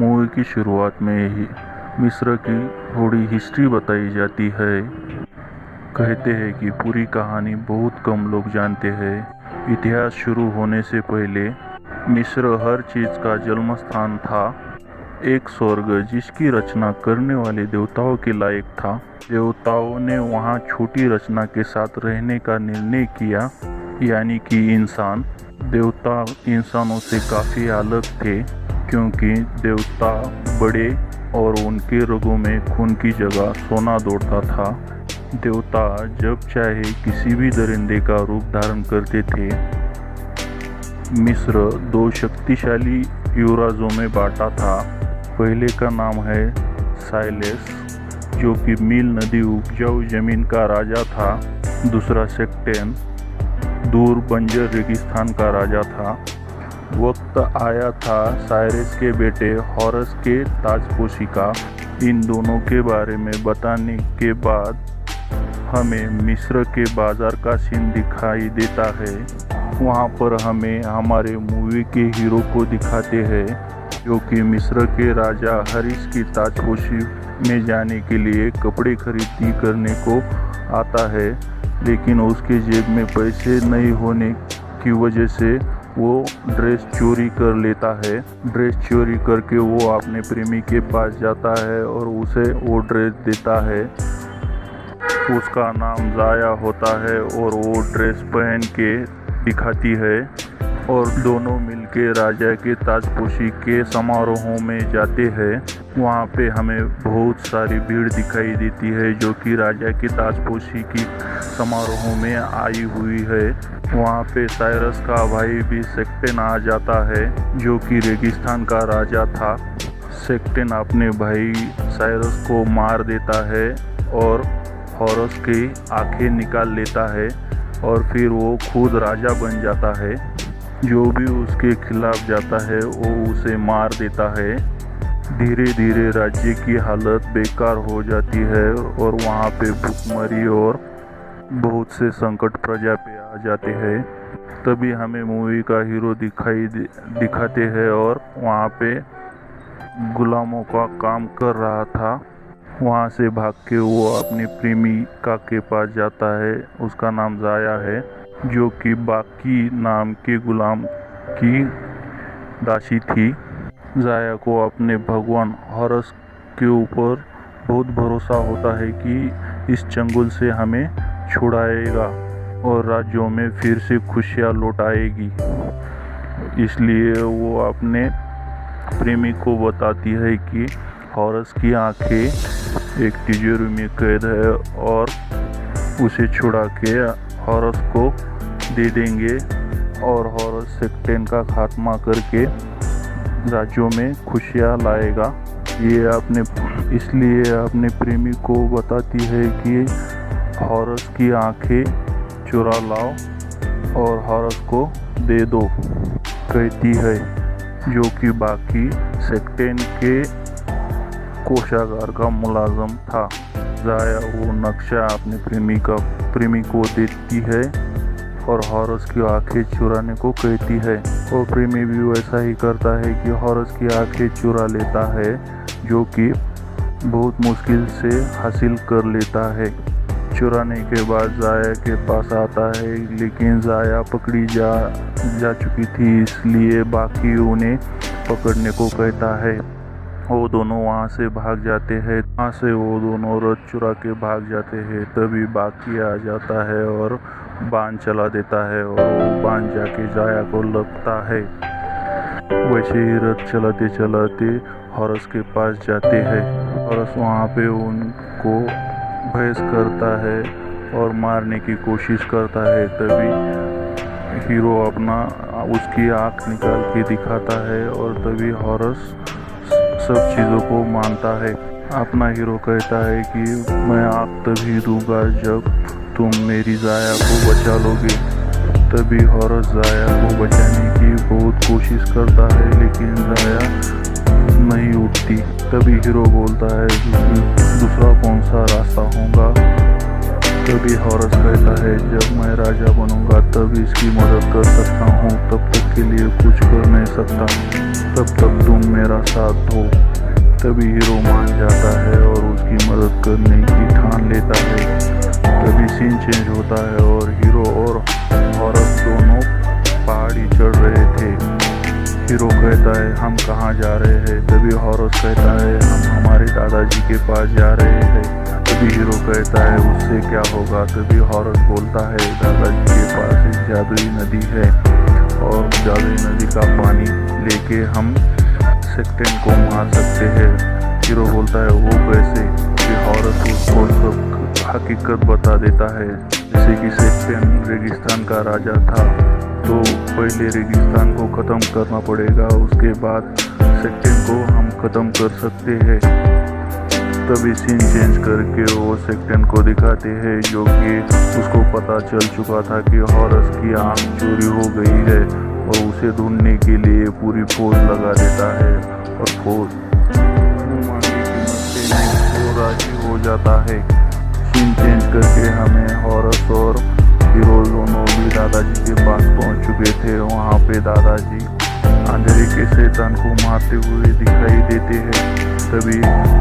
Movie की शुरुआत में ही मिस्र की थोड़ी हिस्ट्री बताई जाती है। कहते हैं कि पूरी कहानी बहुत कम लोग जानते हैं। इतिहास शुरू होने से पहले मिस्र हर चीज़ का जन्म स्थान था, एक स्वर्ग जिसकी रचना करने वाले देवताओं के लायक था। देवताओं ने वहाँ छोटी रचना के साथ रहने का निर्णय किया, यानी कि इंसान। देवता इंसानों से काफ़ी अलग थे, क्योंकि देवता बड़े और उनके रगों में खून की जगह सोना दौड़ता था। देवता जब चाहे किसी भी दरिंदे का रूप धारण करते थे। मिस्र दो शक्तिशाली युवराजों में बांटा था। पहले का नाम है साइलेस, जो कि नील नदी उपजाऊ जमीन का राजा था। दूसरा सेक्टेन, दूर बंजर रेगिस्तान का राजा था। वक्त आया था साइरस के बेटे हॉरस के ताजपोशी का। इन दोनों के बारे में बताने के बाद हमें मिस्र के बाजार का सीन दिखाई देता है। वहाँ पर हमें हमारे मूवी के हीरो को दिखाते हैं, जो कि मिस्र के राजा हरीस की ताजपोशी में जाने के लिए कपड़े खरीदी करने को आता है, लेकिन उसके जेब में पैसे नहीं होने की वजह से वो ड्रेस चोरी कर लेता है। ड्रेस चोरी करके वो अपने प्रेमी के पास जाता है और उसे वो ड्रेस देता है। उसका नाम जाया होता है और वो ड्रेस पहन के दिखाती है और दोनों मिलके राजा के ताजपोशी के समारोहों में जाते हैं। वहाँ पे हमें बहुत सारी भीड़ दिखाई देती है, जो कि राजा के ताजपोशी की समारोहों में आई हुई है। वहाँ पे साइरस का भाई भी सेक्टेन आ जाता है, जो कि रेगिस्तान का राजा था। सेक्टेन अपने भाई साइरस को मार देता है और हॉरस की आंखें निकाल लेता है और फिर वो खुद राजा बन जाता है। जो भी उसके खिलाफ जाता है वो उसे मार देता है। धीरे धीरे राज्य की हालत बेकार हो जाती है और वहाँ पे भूखमरी और बहुत से संकट प्रजा पे आ जाते हैं। तभी हमें मूवी का हीरो दिखाते हैं और वहाँ पे गुलामों का काम कर रहा था। वहाँ से भाग के वो अपनी प्रेमिका के पास जाता है। उसका नाम जाया है, जो कि बाकी नाम के गुलाम की दासी थी। जाया को अपने भगवान हॉरस के ऊपर बहुत भरोसा होता है कि इस चंगुल से हमें छुड़ाएगा और राज्यों में फिर से खुशियाँ लौट आएगी। इसलिए वो अपने प्रेमी को बताती है कि हॉरस की आंखें एक तिजोरी में कैद है और उसे छुड़ा के हॉरस को दे देंगे और हॉरस सेक्टेन का खात्मा करके राज्यों में खुशियाँ लाएगा। इसलिए अपने प्रेमी को बताती है कि हॉरस की आंखें चुरा लाओ और हॉरस को दे दो, कहती है, जो कि बाकी सेक्टेन के कोषागार का मुलाजम था। जाया वो नक्शा अपने प्रेमी को देती है और हॉरस की आंखें चुराने को कहती है और प्रेमी भी वैसा ही करता है कि हॉरस की आंखें चुरा लेता है, जो कि बहुत मुश्किल से हासिल कर लेता है। चुराने के बाद जाया के पास आता है, लेकिन जाया पकड़ी जा चुकी थी, इसलिए बाकी उन्हें पकड़ने को कहता है। वो दोनों वहाँ से भाग जाते हैं। वहाँ से वो दोनों रथ चुरा के भाग जाते हैं। तभी बाकी आ जाता है और बाण चला देता है और वो बाण जाके जाया को लगता है। वैसे ही रथ चलाते चलाते हॉरस के पास जाते हैं। हॉरस वहाँ पे उनको बहस करता है और मारने की कोशिश करता है। तभी हीरो उसकी आँख निकाल के दिखाता है और तभी हॉरस सब चीज़ों को मानता है। अपना हीरो कहता है कि मैं आँख तभी दूंगा जब तुम मेरी जाया को बचा लोगे। तभी हॉरस जाया को बचाने की बहुत कोशिश करता है, लेकिन जाया नहीं उठती। तभी हीरो बोलता है दूसरा कौन सा रास्ता होगा। तभी हॉरस कहता है जब मैं राजा बनूंगा तब इसकी मदद कर सकता हूँ, तब तक के लिए कुछ कर नहीं सकता। तब तक तुम मेरा साथ दो। तभी हीरो मान जाता है और उसकी मदद करने की ठान लेता है। तभी सीन चेंज होता है और हीरो और हॉरस दोनों पहाड़ी चढ़ रहे थे। हीरो कहता है हम कहाँ जा रहे हैं? तभी हॉरस कहता है हम हमारे दादाजी के पास जा रहे हैं। तभी हीरो कहता है उससे क्या होगा? तभी हॉरस बोलता है दादाजी के पास एक जादुई नदी है और जादुई नदी का पानी लेके हम सेक्टेन को मार सकते हैं। हीरो बोलता है वो कैसे? कि हॉरस उसको सब हकीकत बता देता है। जैसे कि सेक्टेन रेगिस्तान का राजा था, तो पहले रेगिस्तान को ख़त्म करना पड़ेगा, उसके बाद सेक्टेन को हम ख़त्म कर सकते हैं। तभी सीन चेंज करके वो सेक्टेन को दिखाते हैं, जो कि उसको पता चल चुका था कि हॉरस की आँख चोरी हो गई है और उसे ढूंढने के लिए पूरी फौज लगा देता है और फौज मांगे की मसले में राजी हो जाता है। सीन चेंज करके हमें हॉरस और हीरो दोनों भी दादाजी के पास पहुंच चुके थे। वहाँ पे दादाजी अंधेरे के शैतान को मारते हुए दिखाई देते हैं। तभी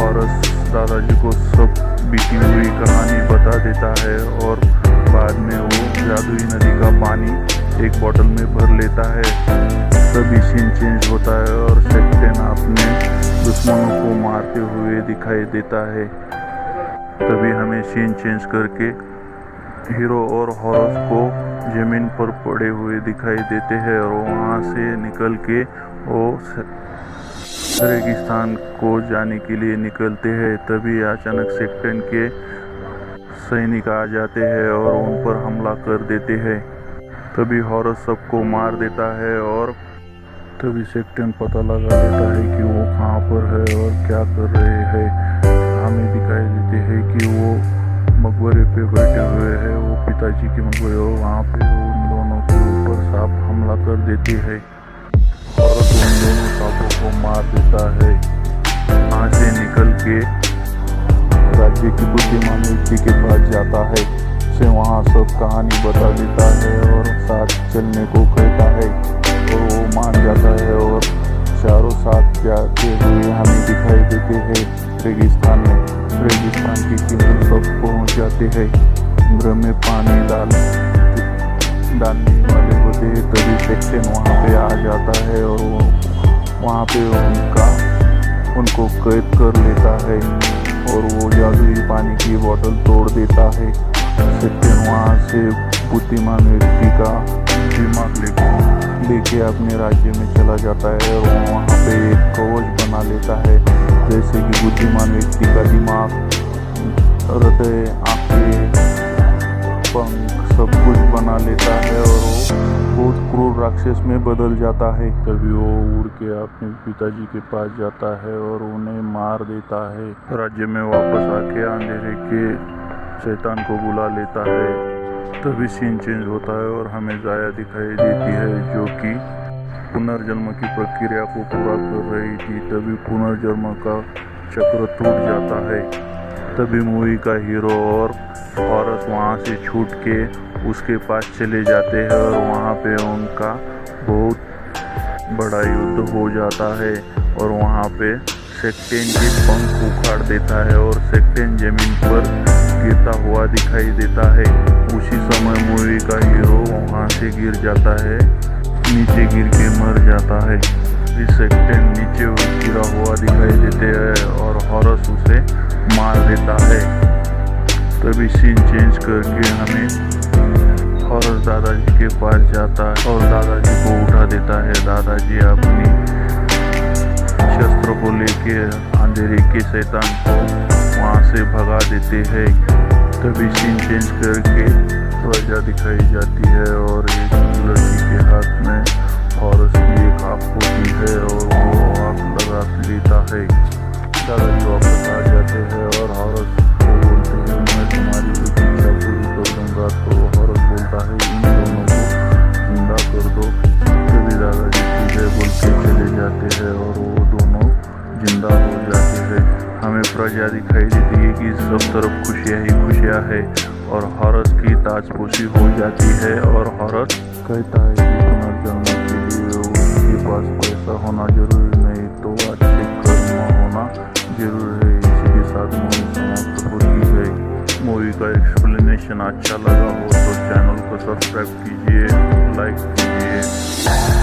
हॉरस दादाजी को सब बीती हुई कहानी बता देता है और बाद में वो जादुई नदी का पानी एक बोतल में भर लेता है। तभी सीन चेंज होता है और सेक्टेन अपने दुश्मनों को मारते हुए दिखाई देता है। तभी हमें सीन चेंज करके हीरो और हॉरस को जमीन पर पड़े हुए दिखाई देते हैं और वहाँ से निकल के वो रेगिस्तान को जाने के लिए निकलते हैं। तभी अचानक सेक्टेन के सैनिक आ जाते हैं और उन पर हमला कर देते हैं। तभी हॉरस सबको मार देता है और तभी सेक्टेन पता लगा लेता है कि वो कहाँ पर है और क्या कर रहे हैं। हमें दिखाई देते हैं कि वो मकबरे पे बैठे हुए हैं, वो पिताजी के मकबरे, और वहाँ पे उन दोनों के ऊपर सांप हमला कर देते हैं और उन दोनों सांपों को मार देता है। वहाँ से निकल के राज्य की बुद्धिमान व्यक्ति के पास जाता है, उसे वहाँ सब कहानी बता देता है और साथ चलने को कहता है और वो मान जाता है और चारों साथ जाते हुए हमें दिखाई देते हैं रेगिस्तान में। रेगिस्तान की किनारे तक पहुँच जाते हैं। घर में पानी डालने वाले होते हैं। तभी सेक्टेन वहाँ पे आ जाता है और वो वहाँ पे उनको कैद कर लेता है और वो जादुई पानी की बोतल तोड़ देता है। सेक्टेन वहाँ से बुद्धिमान व्यक्ति का दिमाग लेके अपने राज्य में चला जाता है और वहाँ पे एक कवच बना लेता है। जैसे कि बुद्धिमान व्यक्ति का दिमाग, हृदय, आंखें, पंख सब कुछ बना लेता है और वो बहुत क्रूर राक्षस में बदल जाता है। तभी वो उड़ के अपने पिताजी के पास जाता है और उन्हें मार देता है। राज्य में वापस आके अंधेरे के शैतान को बुला लेता है। तभी सीन चेंज होता है और हमें जाया दिखाई देती है, जो कि पुनर्जन्म की प्रक्रिया को पूरा कर रही थी। तभी पुनर्जन्म का चक्र टूट जाता है। तभी मूवी का हीरो और हॉरस वहाँ से छूट के उसके पास चले जाते हैं और वहाँ पे उनका बहुत बड़ा युद्ध हो जाता है और वहाँ पे सेक्टेन के पंख उखाड़ देता है और सेक्टेन जमीन पर गिरता हुआ दिखाई देता है। उसी समय मूवी का हीरो वहाँ से गिर जाता है, नीचे गिर के मर जाता है। सेक्टेन नीचे गिरा हुआ दिखाई देते हैं और हॉरस उसे मार देता है। तभी सीन चेंज करके हमें हॉरस दादाजी के पास जाता है और दादाजी को उठा देता है। दादाजी अपनी शस्त्र को लेके अंधेरे के शैतान को वहाँ से भगा देते हैं। तभी सीन चेंज करके प्रजा दिखाई जाती है और एक लड़की के हाथ में हॉरस की एक आँख होती है और वो आँख लगा लेता है। दादाजी वापस आ जाते हैं और हॉरस को बोलते हैं मैं तुम्हारी इच्छा पूरी कर दूंगा। तो हॉरस बोलता है इन दोनों को जिंदा कर दो। तभी दादाजी सीधे बोल के चले जाते हैं और वो दोनों जिंदा हो जाते हैं। हमें प्रजा दिखाई देती है कि सब तरफ खुशियाँ ही खुशियाँ है और हॉरस की ताजपोशी हो जाती है और हॉरस कहता है कि पुनर्जन्म के लिए आपके पास पैसा होना जरूरी नहीं तो अच्छे कर्म होना जरूरी है। इसी के साथ मूवी समाप्त होती है। मूवी का एक्सप्लेनेशन अच्छा लगा हो तो चैनल को सब्सक्राइब कीजिए, लाइक कीजिए।